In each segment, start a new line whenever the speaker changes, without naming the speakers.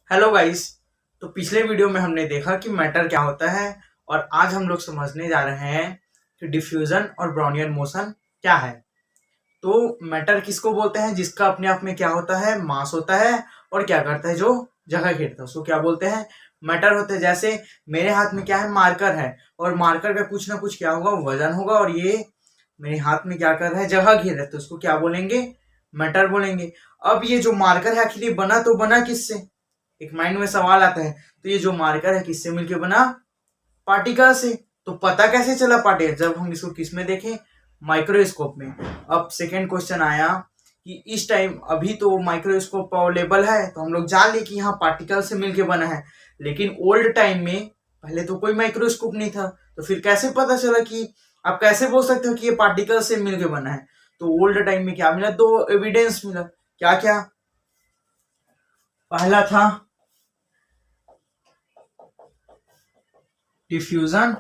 Hello guys. तो पिछले video में हमने देखा कि मैटर क्या होता है और आज हम लोग समझने जा रहे हैं कि डिफ्यूजन और ब्राउनियन मोशन क्या है। तो मैटर किसको बोलते हैं? जिसका अपने आप में क्या होता है, मास होता है और क्या करता है, जो जगह घेरता है उसको क्या बोलते हैं, मैटर होते हैं। जैसे मेरे हाथ में क्या है, मार्कर है और मार्कर का कुछ ना कुछ क्या होगा, वजन होगा और ये मेरे हाथ में क्या कर रहा है, जगह घेर रहा है, तो उसको क्या बोलेंगे, मैटर बोलेंगे। अब ये जो मार्कर है आखिर बना तो बना किससे? एक माइंड में सवाल आता है। तो ये जो मार्कर है किससे मिलके बना? पार्टिकल से। तो पता कैसे चला पार्टिकल? जब हम इसको किस में देखें, माइक्रोस्कोप में। अब सेकेंड क्वेश्चन आया कि इस टाइम अभी तो माइक्रोस्कोप अवेलेबल है तो हम लोग जान लिए कि यहाँ पार्टिकल से मिलके बना है, लेकिन ओल्ड टाइम में पहले तो कोई माइक्रोस्कोप नहीं था, तो फिर कैसे पता चला कि आप कैसे बोल सकते हो कि ये पार्टिकल से मिलके बना है? तो ओल्ड टाइम में क्या मिला, दो एविडेंस मिला। क्या क्या? पहला था डिफ्यूजन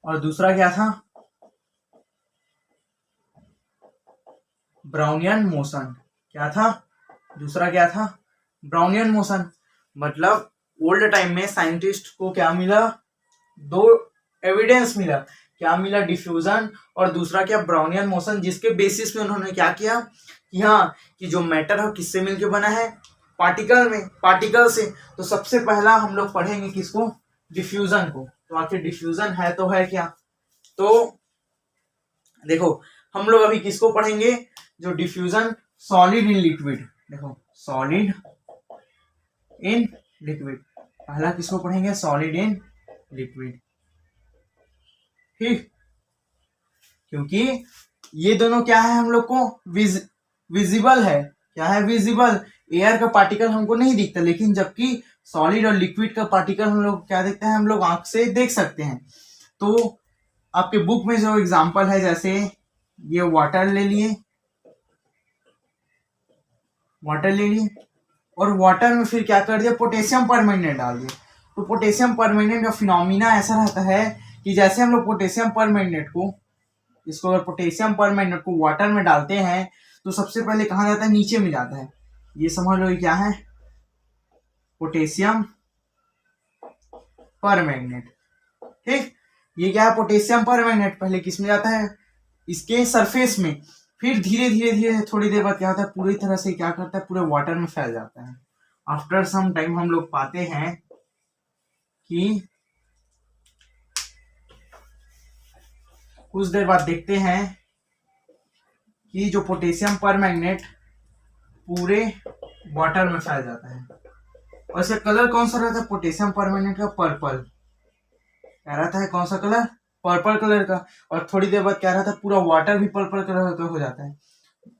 और दूसरा क्या था, ब्राउनियन मोशन। क्या था? दूसरा क्या था, ब्राउनियन मोशन। मतलब ओल्ड टाइम में साइंटिस्ट को क्या मिला, दो एविडेंस मिला। क्या मिला? डिफ्यूजन और दूसरा क्या, ब्राउनियन मोशन, जिसके बेसिस में उन्होंने क्या किया कि हाँ, कि जो मैटर है किससे मिलके बना है, पार्टिकल में, पार्टिकल से। तो सबसे पहला हम लोग पढ़ेंगे किसको, डिफ्यूजन को। तो आखिर डिफ्यूजन है तो है क्या? तो देखो, हम लोग अभी किसको पढ़ेंगे, जो डिफ्यूजन सॉलिड इन लिक्विड। देखो, सॉलिड इन लिक्विड, पहला किसको पढ़ेंगे, सॉलिड इन लिक्विड। ठीक, क्योंकि ये दोनों क्या है, हम लोग को विजिबल है। क्या है? विजिबल। एयर का पार्टिकल हमको नहीं दिखता, लेकिन जबकि सॉलिड और लिक्विड का पार्टिकल हम लोग क्या देखते हैं, हम लोग आंख से देख सकते हैं। तो आपके बुक में जो एग्जांपल है, जैसे ये वाटर ले लिए, वाटर ले लिए और वाटर में फिर क्या कर दिया, पोटेशियम परमैंगनेट डाल दिया। तो पोटेशियम परमैंगनेट का फिनोमिना ऐसा रहता है कि जैसे हम लोग पोटेशियम परमैंगनेट को, इसको अगर पोटेशियम परमैंगनेट को वाटर में डालते हैं तो सबसे पहले कहाँ जाता है, नीचे में जाता है। ये समझ लो ये क्या है, पोटेशियम परमैंगनेट। ठीक, ये क्या है, पोटेशियम परमैंगनेट पहले किस में जाता है, इसके सरफेस में। फिर धीरे धीरे धीरे थोड़ी देर बाद क्या होता है, पूरी तरह से क्या करता है, पूरे वाटर में फैल जाता है। आफ्टर सम टाइम हम लोग पाते हैं कि कुछ देर बाद देखते हैं कि जो पोटेशियम परमैंगनेट पूरे वाटर में फैल जाता है। और इसका कलर कौन सा रहता है, पोटेशियम परमैंगनेट का पर्पल। क्या रहता है, कौन सा कलर, पर्पल कलर का। और थोड़ी देर बाद क्या रहता है, पूरा वाटर भी पर्पल कलर का हो जाता है।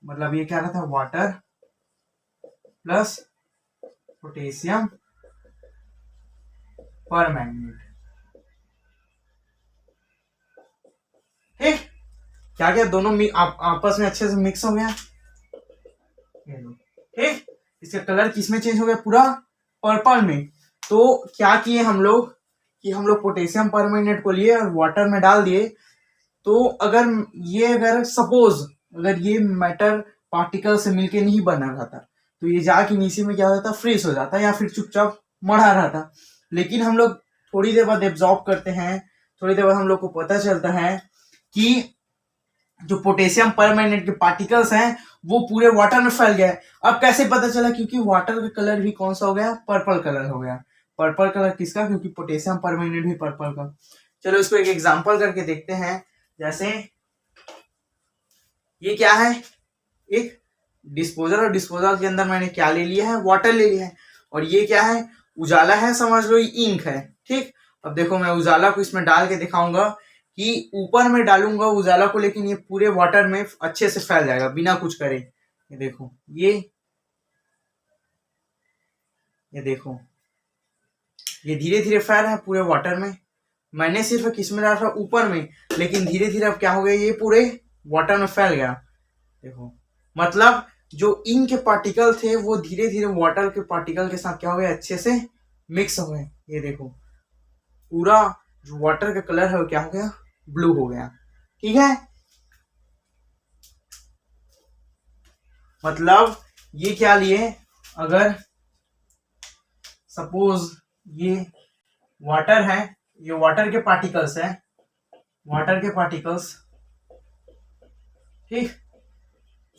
मतलब ये क्या रहता है, वाटर प्लस पोटेशियम परमैंगनेट। ठीक, क्या क्या दोनों आपस में अच्छे से मिक्स हो गया। ठीक, इसका कलर किसमें चेंज हो गया, पूरा पर्पल में। तो क्या किए हम लोग कि हम लोग पोटेशियम परमैंगनेट को लिए और वाटर में डाल दिए। तो अगर सपोज अगर ये मैटर पार्टिकल से मिलके नहीं बना रहता तो ये जाके नीचे में क्या होता, फ्रीज हो जाता या फिर चुपचाप मरा रहता। लेकिन हम लोग थोड़ी देर बाद एब्जॉर्ब करते हैं, थोड़ी देर बाद हम लोग को पता चलता है कि जो पोटेशियम परमैंगनेट के पार्टिकल्स हैं वो पूरे वाटर में फैल गया है। अब कैसे पता चला? क्योंकि वाटर का कलर भी कौन सा हो गया, पर्पल कलर हो गया। पर्पल कलर किसका? क्योंकि पोटेशियम परमैंगनेट भी पर्पल का। चलो इसको एक एग्जांपल करके देखते हैं। जैसे ये क्या है, एक डिस्पोजल, और डिस्पोजल के अंदर मैंने क्या ले लिया है, वाटर ले लिया है। और ये क्या है, उजाला है, समझ लो ये इंक है। ठीक, अब देखो मैं उजाला को इसमें डाल के दिखाऊंगा कि ऊपर में डालूंगा उजाला को, लेकिन ये पूरे वाटर में अच्छे से फैल जाएगा बिना कुछ करे। ये देखो, ये देखो, ये धीरे धीरे फैल रहा है पूरे वाटर में। मैंने सिर्फ किसमें डाला था, ऊपर में, लेकिन धीरे धीरे अब क्या हो गया, ये पूरे वाटर में फैल गया। देखो, मतलब जो इंक के पार्टिकल थे वो धीरे धीरे वाटर के पार्टिकल के साथ क्या हो गया, अच्छे से मिक्स हो गए। ये देखो, पूरा जो वाटर का कलर है वो क्या हो गया, ब्लू हो गया। ठीक है, मतलब ये क्या लिए, अगर सपोज ये वाटर है, ये वाटर के पार्टिकल्स है, वाटर के पार्टिकल्स, ठीक।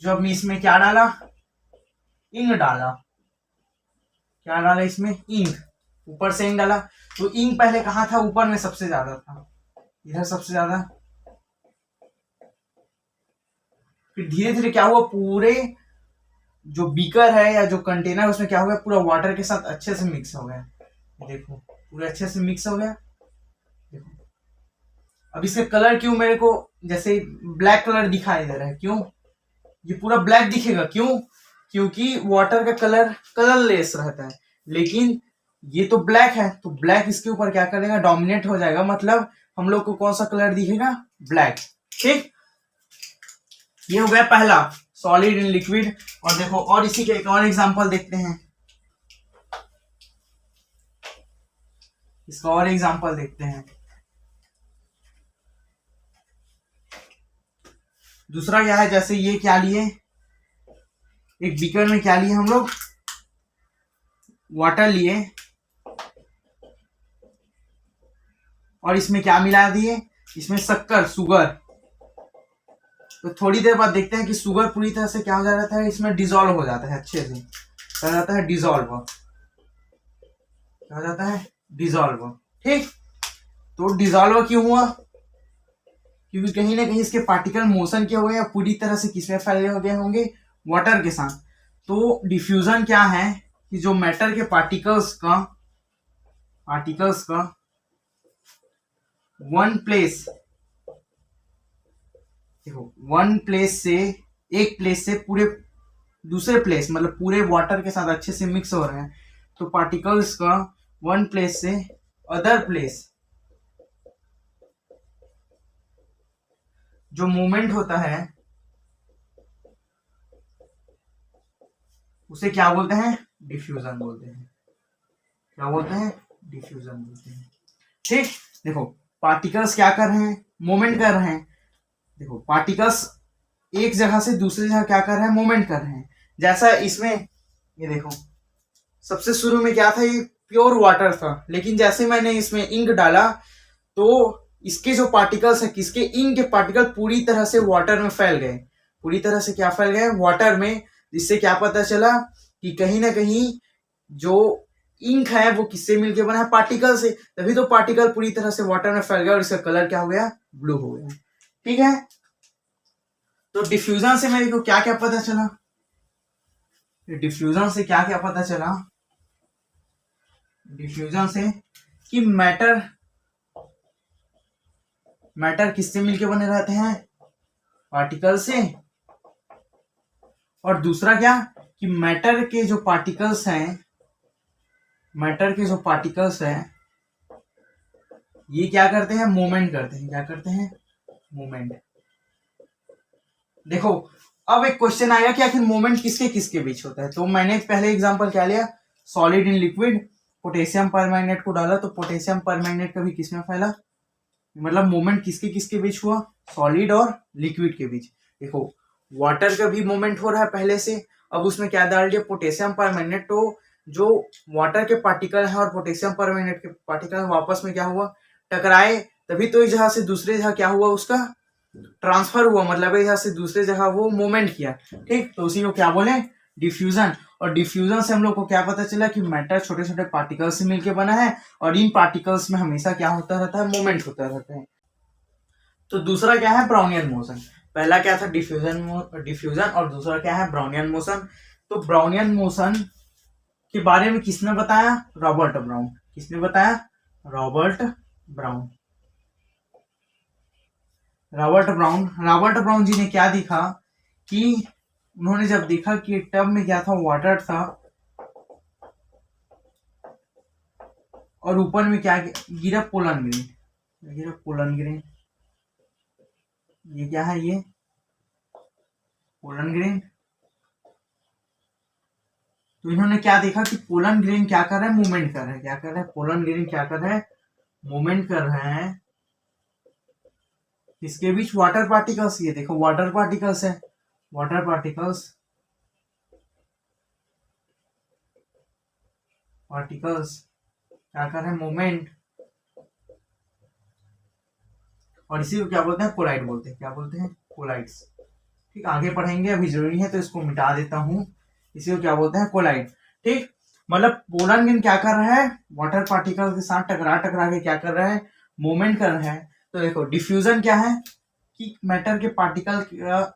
जो हमने इसमें क्या डाला, इंक डाला, क्या डाला इसमें, इंक, ऊपर से इंक डाला। तो इंक पहले कहाँ था, ऊपर में सबसे ज्यादा था, इधर सबसे ज्यादा। फिर धीरे धीरे क्या हुआ, पूरे जो बीकर है या जो कंटेनर उसमें क्या हो गया, पूरा वाटर के साथ अच्छे से मिक्स हो गया। देखो पूरे अच्छे से मिक्स हो गया। देखो अब इसका कलर क्यों मेरे को जैसे ब्लैक कलर दिखाई दे रहा है, क्यों, ये पूरा ब्लैक दिखेगा, क्यों, क्योंकि वाटर का कलर कलरलेस रहता है, लेकिन ये तो ब्लैक है, तो ब्लैक इसके ऊपर क्या करेगा, डोमिनेट हो जाएगा, मतलब हम लोग को कौन सा कलर दिखेगा, ब्लैक, ठीक। ये हो गया पहला, सॉलिड इन लिक्विड। और देखो और इसी के एक और एग्जांपल देखते हैं, इसका और एग्जांपल देखते हैं। दूसरा क्या है, जैसे ये क्या लिए, एक बीकर में क्या लिए हम लोग, वाटर लिए, और इसमें क्या मिला दिए, इसमें शक्कर, सुगर। तो थोड़ी देर बाद देखते हैं कि सुगर पूरी तरह से क्या हो जाता है, इसमें डिजोल्व हो जाता है, अच्छे से क्या जाता है, डिजोल्व, क्या हो जाता है, डिजोल्व, ठीक। तो डिजोल्व क्यों हुआ, क्योंकि कहीं ना कहीं इसके पार्टिकल मोशन के हुए या पूरी तरह से किसमें फैले हो गए होंगे, वाटर के साथ। तो डिफ्यूजन क्या है कि जो मैटर के पार्टिकल्स का वन प्लेस, देखो वन प्लेस से, एक प्लेस से पूरे दूसरे प्लेस, मतलब पूरे वाटर के साथ अच्छे से मिक्स हो रहे हैं, तो पार्टिकल्स का वन प्लेस से अदर प्लेस जो मूवमेंट होता है उसे क्या बोलते हैं, डिफ्यूजन बोलते हैं, क्या बोलते हैं, डिफ्यूजन बोलते हैं, ठीक। देखो पार्टिकल्स क्या कर रहे हैं, मूवमेंट कर रहे हैं। देखो पार्टिकल्स एक जगह से दूसरी जगह क्या कर रहे हैं, मूवमेंट कर रहे हैं। जैसा इसमें ये देखो, सबसे शुरू में क्या था, ये प्योर वाटर था, लेकिन जैसे मैंने इसमें इंक डाला तो इसके जो पार्टिकल्स है, किसके, इंक के पार्टिकल पूरी तरह से वाटर में फैल गए, पूरी तरह से क्या फैल गए, वाटर में। जिससे क्या पता चला कि कहीं ना कहीं जो इंक है वो किससे मिलके बना है, पार्टिकल से, तभी तो पार्टिकल पूरी तरह से वाटर में फैल गया और इसका कलर क्या हो गया, ब्लू हो गया, ठीक है। तो डिफ्यूजन से मेरे को क्या क्या पता चला, डिफ्यूजन से क्या क्या पता चला, डिफ्यूजन से कि मैटर किससे मिलके बने रहते हैं, पार्टिकल से। और दूसरा क्या कि मैटर के जो पार्टिकल्स हैं, मैटर के जो पार्टिकल्स हैं ये क्या करते हैं, मूवमेंट करते हैं, क्या करते हैं, मूवमेंट। देखो अब एक क्वेश्चन आएगा कि आखिर मूवमेंट किसके किसके बीच होता है। तो मैंने पहले एग्जांपल क्या लिया, solid in liquid, potassium permanganate को डाला तो पोटेशियम परमैंगनेट कभी किसमें फैला, मतलब मूवमेंट किसके किसके बीच हुआ, सॉलिड और लिक्विड के बीच। देखो वाटर का भी मूवमेंट हो रहा है पहले से, अब उसमें क्या डाल दिया, पोटेशियम परमैंगनेट। तो जो वाटर के पार्टिकल है और पोटेशियम परमैंगनेट के पार्टिकल वापस में क्या हुआ, टकराए, तभी तो इस जगह से दूसरे जगह क्या हुआ, उसका ट्रांसफर हुआ, मतलब इस जगह से दूसरे जगह वो मूवमेंट किया, ठीक। तो उसी को क्या बोले, डिफ्यूजन। और डिफ्यूजन से हम लोग को क्या पता चला कि मैटर छोटे छोटे पार्टिकल्स से मिलकर बना है और इन पार्टिकल्स में हमेशा क्या होता रहता है, मूवमेंट होता रहता है। तो दूसरा क्या है, ब्राउनियन मोशन। पहला क्या था, डिफ्यूजन और दूसरा क्या है, ब्राउनियन मोशन। तो ब्राउनियन मोशन के बारे में किसने बताया, रॉबर्ट ब्राउन। किसने बताया, Robert brown. Robert Brown ji ने क्या देखा कि उन्होंने जब देखा कि टब में क्या था, वाटर था और ऊपर में क्या गिरा, पोलन ग्रेन, गिरा पोलन ग्रेन। ये क्या है, ये पोलन ग्रेन। तो इन्होंने क्या देखा कि पोलन ग्रेन क्या कर रहा है, मूवमेंट कर रहा है, क्या कर रहा है, पोलन ग्रेन क्या कर रहा है, मूवमेंट कर रहे हैं। इसके बीच वाटर पार्टिकल्स, ये देखो वाटर पार्टिकल्स है, वाटर पार्टिकल्स पार्टिकल्स क्या कर रहे हैं, मोमेंट, और इसी को क्या बोलते हैं, कोलाइड बोलते हैं। क्या बोलते हैं, कोलाइड्स। ठीक, आगे पढ़ेंगे, अभी जरूरी है तो इसको मिटा देता हूँ। इसी को क्या बोलते हैं, कोलाइड। ठीक, मतलब पोलर गेन क्या कर रहा है, वाटर पार्टिकल के साथ टकरा टकरा के क्या कर रहा है, मूवमेंट कर रहा है। तो देखो डिफ्यूजन क्या है कि मैटर के पार्टिकल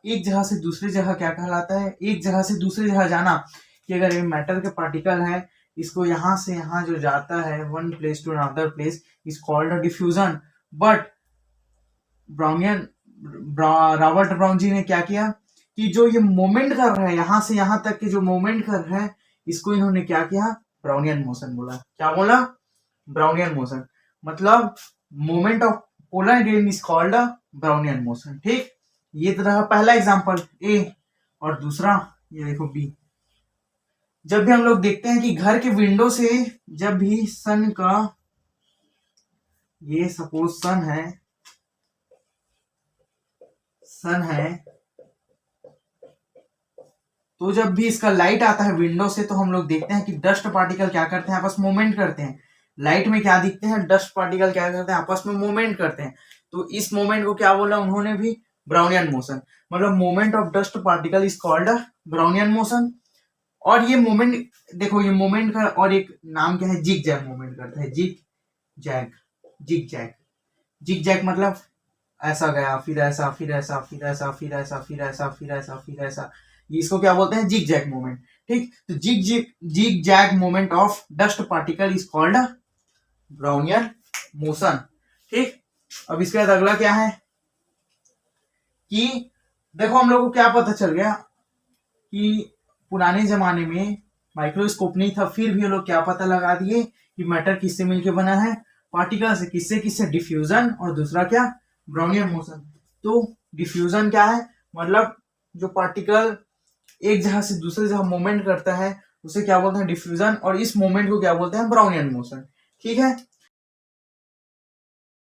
एक जगह से दूसरी जगह क्या कहलाता है, एक जगह से दूसरी जगह जाना। कि अगर ये मैटर के पार्टिकल है, इसको यहाँ से यहाँ जो जाता है one place to another place is called a diffusion. But Brownian Robert Brown ji ने क्या किया कि जो ये मूवमेंट कर रहा है यहाँ से यहाँ तक के जो मूवमेंट कर रहा है, इसको इन्होंने क्या किया, ब्राउनियन मोशन बोला। क्या बोला, ब्राउनियन मोशन। मतलब movement of polar grain is called Brownian motion. ठीक, ये तो रहा पहला एग्जांपल ए। और दूसरा ये देखो बी। जब भी हम लोग देखते हैं कि घर के विंडो से जब भी सन का, ये सपोज सन है, तो जब भी इसका लाइट आता है विंडो से, तो हम लोग देखते हैं कि डस्ट पार्टिकल क्या करते हैं, आपस में मूवमेंट करते हैं। लाइट में क्या दिखते हैं, डस्ट पार्टिकल क्या करते हैं, आपस में मूवमेंट करते हैं। तो इस मूवमेंट को क्या बोला उन्होंने भी, ब्राउनियन मोशन। मतलब movement of dust particle is called Brownian motion. और ये मूवमेंट देखो, ये मूवमेंट का और एक नाम क्या है, जिग जैग मूवमेंट करता है। Zig zag, zig zag, zig zag मतलब ऐसा गया, फिर ऐसा, फिर ऐसा, फिर ऐसा, फिर ऐसा, फिर ऐसा, फिर ऐसा, फिर ऐसा। इसको क्या बोलते हैं, जिग जैग मूवमेंट। ठीक, तो zig zag movement of dust particle is called Brownian motion. ठीक, अब इसके बाद अगला क्या है कि देखो हम लोग को क्या पता चल गया कि पुराने जमाने में माइक्रोस्कोप नहीं था, फिर भी ये लोग क्या पता लगा दिए कि मैटर किससे मिलके बना है, पार्टिकल से। किससे किससे, डिफ्यूजन, और दूसरा क्या, ब्राउनियन मोशन। तो डिफ्यूजन क्या है, मतलब जो पार्टिकल एक जगह से दूसरी जगह मूवमेंट करता है उसे क्या बोलते हैं, डिफ्यूजन। और इस मूवमेंट को क्या बोलते हैं, ब्राउनियन मोशन। ठीक है,